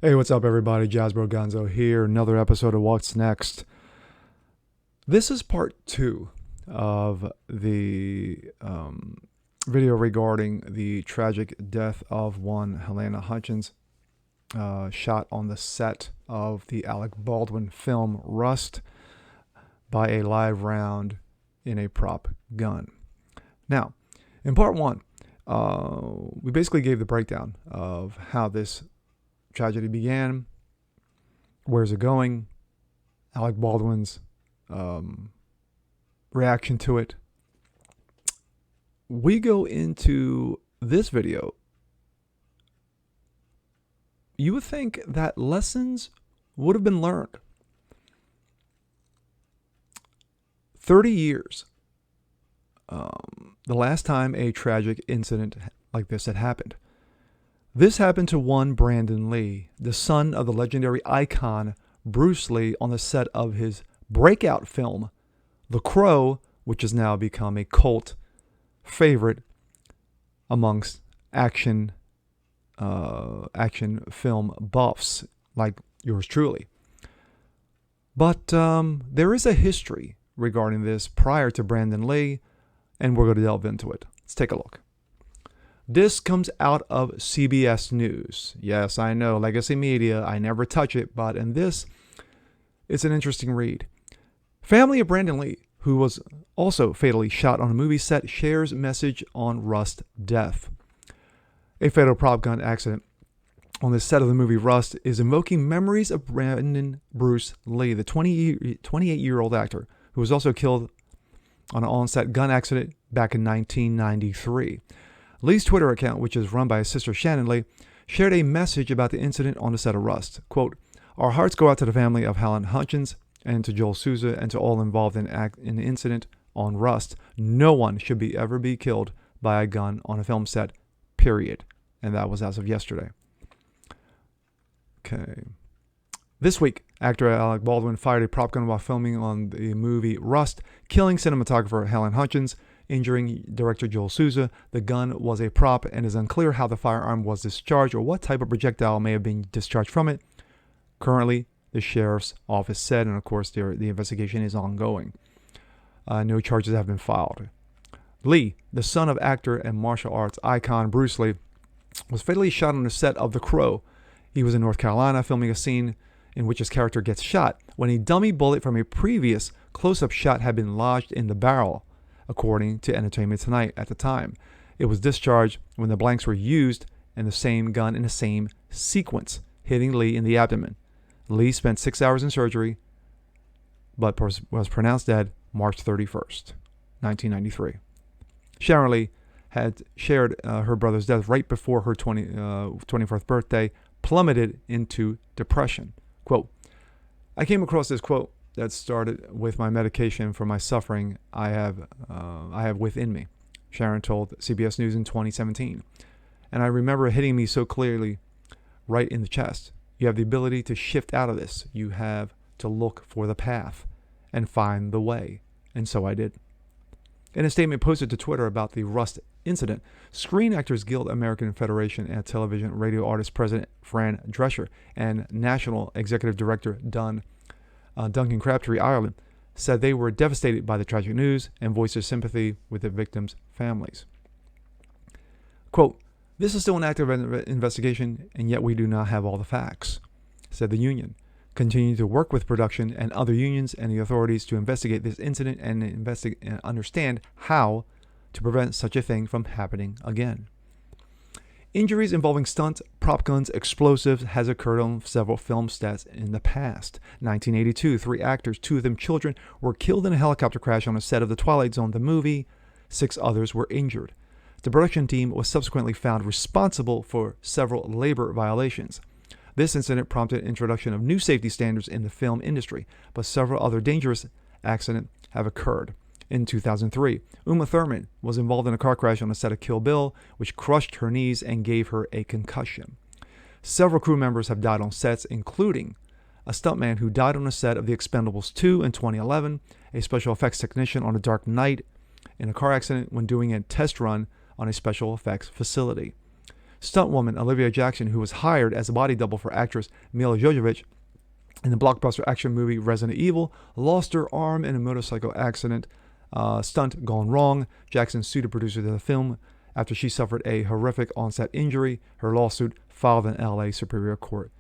Hey, what's up, everybody? Jasbro Gonzo here. Another episode of What's Next. This is part 2 of the video regarding the tragic death of one Helena Hutchins, shot on the set of the Alec Baldwin film Rust by a live round in a prop gun. Now, in part 1, we basically gave the breakdown of how this tragedy began, where's it going, Alec Baldwin's reaction to it. We go into this video. You would think that lessons would have been learned. 30 years, the last time a tragic incident like this had happened. This happened to one Brandon Lee, the son of the legendary icon Bruce Lee, on the set of his breakout film, The Crow, which has now become a cult favorite amongst action film buffs like yours truly. But there is a history regarding this prior to Brandon Lee, and we're going to delve into it. Let's take a look. This comes out of CBS News. Yes, I know, legacy media. I never touch it, but in this, it's an interesting read. Family of Brandon Lee, who was also fatally shot on a movie set, shares message on Rust death. A fatal prop gun accident on the set of the movie Rust is invoking memories of Brandon Bruce Lee, the 28-year-old actor, who was also killed on an on-set gun accident back in 1993. Lee's Twitter account, which is run by his sister Shannon Lee, shared a message about the incident on the set of Rust. Quote, "Our hearts go out to the family of Helena Hutchins and to Joel Souza and to all involved in the incident on Rust. No one should ever be killed by a gun on a film set, period." And that was as of yesterday. Okay. This week, actor Alec Baldwin fired a prop gun while filming on the movie Rust, killing cinematographer Helena Hutchins, injuring director Joel Souza. The gun was a prop, and it is unclear how the firearm was discharged or what type of projectile may have been discharged from it. Currently, the sheriff's office said, and of course the investigation is ongoing. No charges have been filed. Lee, the son of actor and martial arts icon Bruce Lee, was fatally shot on the set of The Crow. He was in North Carolina filming a scene in which his character gets shot when a dummy bullet from a previous close-up shot had been lodged in the barrel. According to Entertainment Tonight at the time, it was discharged when the blanks were used in the same gun in the same sequence, hitting Lee in the abdomen. Lee spent 6 hours in surgery, but was pronounced dead March 31st, 1993. Sharon Lee had shared her brother's death right before her 24th birthday, plummeted into depression. Quote, "I came across this quote that started with my medication for my suffering I have within me," Sharon told CBS News in 2017. "And I remember it hitting me so clearly right in the chest. You have the ability to shift out of this. You have to look for the path and find the way. And so I did." In a statement posted to Twitter about the Rust incident, Screen Actors Guild American Federation and Television Radio Artists President Fran Drescher and National Executive Director Duncan Crabtree Ireland said they were devastated by the tragic news and voiced their sympathy with the victims' families. Quote, "This is still an active investigation, and yet we do not have all the facts," said the union, continuing to work with production and other unions and the authorities to investigate this incident and understand how to prevent such a thing from happening again. Injuries involving stunts, prop guns, explosives has occurred on several film sets in the past. 1982, 3 actors, 2 of them children, were killed in a helicopter crash on a set of The Twilight Zone, the movie. 6 others were injured. The production team was subsequently found responsible for several labor violations. This incident prompted introduction of new safety standards in the film industry, but several other dangerous accidents have occurred. In 2003, Uma Thurman was involved in a car crash on a set of Kill Bill, which crushed her knees and gave her a concussion. Several crew members have died on sets, including a stuntman who died on a set of The Expendables 2 in 2011, a special effects technician on The Dark Knight in a car accident when doing a test run on a special effects facility. Stuntwoman Olivia Jackson, who was hired as a body double for actress Mila Jovovich in the blockbuster action movie Resident Evil, lost her arm in a motorcycle accident. Stunt gone wrong. Jackson sued the producer of the film after she suffered a horrific on-set injury. Her lawsuit filed in LA Superior Court.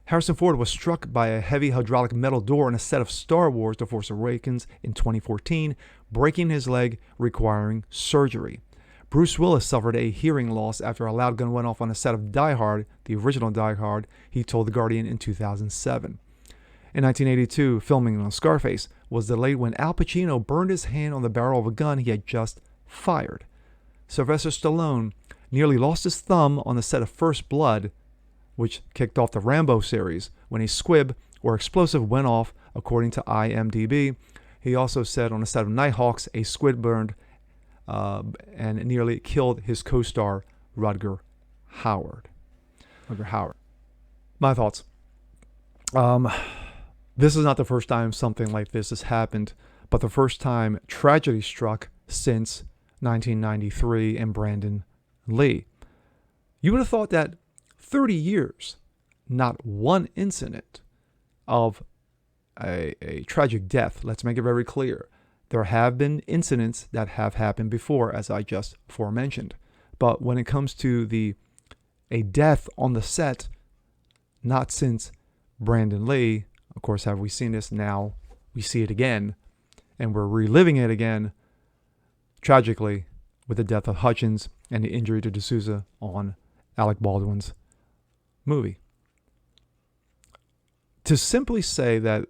Harrison Ford was struck by a heavy hydraulic metal door on a set of Star Wars The Force Awakens in 2014, breaking his leg, requiring surgery. Bruce Willis suffered a hearing loss after a loud gun went off on a set of Die Hard, the original Die Hard, he told The Guardian in 2007. In 1982, filming on Scarface was delayed when Al Pacino burned his hand on the barrel of a gun he had just fired. Sylvester Stallone nearly lost his thumb on the set of First Blood, which kicked off the Rambo series, when a squib or explosive went off, according to IMDb. He also said on the set of Nighthawks, a squid burned and nearly killed his co-star, Rutger Hauer. My thoughts. This is not the first time something like this has happened, but the first time tragedy struck since 1993 and Brandon Lee. You would have thought that 30 years, not one incident of a tragic death. Let's make it very clear. There have been incidents that have happened before, as I just aforementioned. But when it comes to a death on the set, not since Brandon Lee. Of course, have we seen this now? We see it again, and we're reliving it again, tragically, with the death of Hutchins and the injury to D'Souza on Alec Baldwin's movie. To simply say that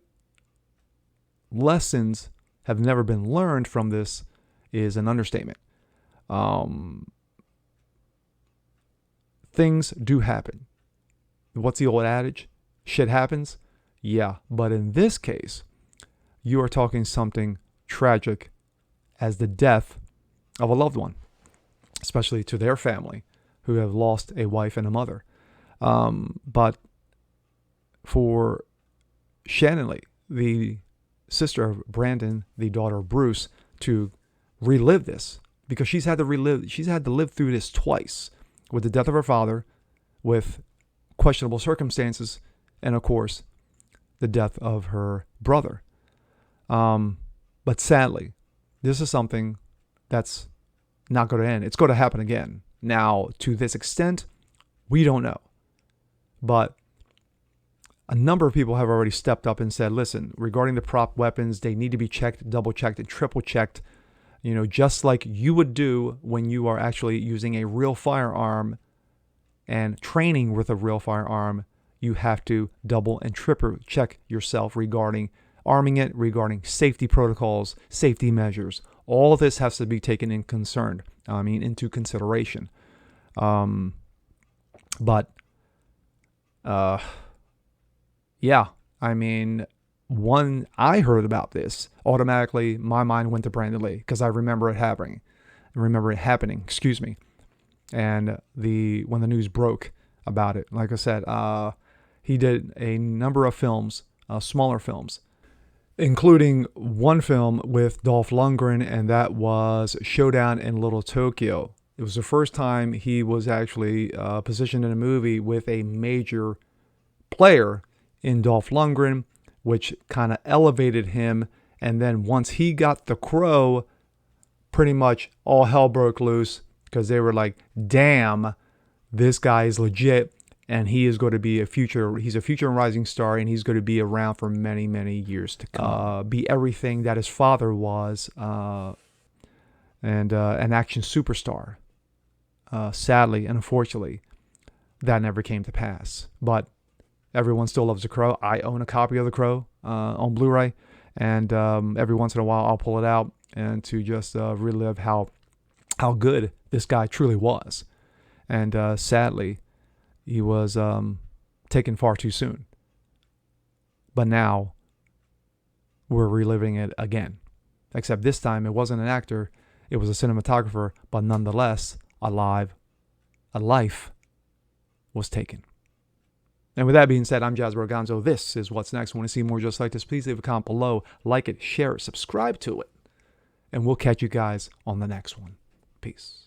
lessons have never been learned from this is an understatement. Things do happen. What's the old adage? Shit happens? Yeah, but in this case, you are talking something tragic as the death of a loved one, especially to their family who have lost a wife and a mother. But for Shannon Lee, the sister of Brandon, the daughter of Bruce, to relive this, because she's had to live through this twice, with the death of her father, with questionable circumstances, and of course, the death of her brother. But sadly, this is something that's not going to end. It's going to happen again. Now, to this extent, we don't know. But a number of people have already stepped up and said, listen, regarding the prop weapons, they need to be checked, double-checked, and triple-checked, just like you would do when you are actually using a real firearm and training with a real firearm. You have to double and triple check yourself regarding arming it, regarding safety protocols, safety measures. All of this has to be taken into consideration. When I heard about this, automatically my mind went to Brandon Lee because I remember it happening. And when the news broke about it, like I said, he did a number of films, smaller films, including one film with Dolph Lundgren, and that was Showdown in Little Tokyo. It was the first time he was actually positioned in a movie with a major player in Dolph Lundgren, which kind of elevated him. And then once he got The Crow, pretty much all hell broke loose because they were like, damn, this guy is legit. And he is going to be he's a future and rising star, and he's going to be around for many, many years to come. Be everything that his father was, and an action superstar. Sadly and unfortunately, that never came to pass. But everyone still loves The Crow. I own a copy of The Crow on Blu-ray, and every once in a while I'll pull it out and to just relive how good this guy truly was. And sadly, he was taken far too soon. But now we're reliving it again. Except this time it wasn't an actor, it was a cinematographer, but nonetheless, a life was taken. And with that being said, I'm Jazz Braganzo. This is What's Next. Want to see more just like this? Please leave a comment below, like it, share it, subscribe to it. And we'll catch you guys on the next one. Peace.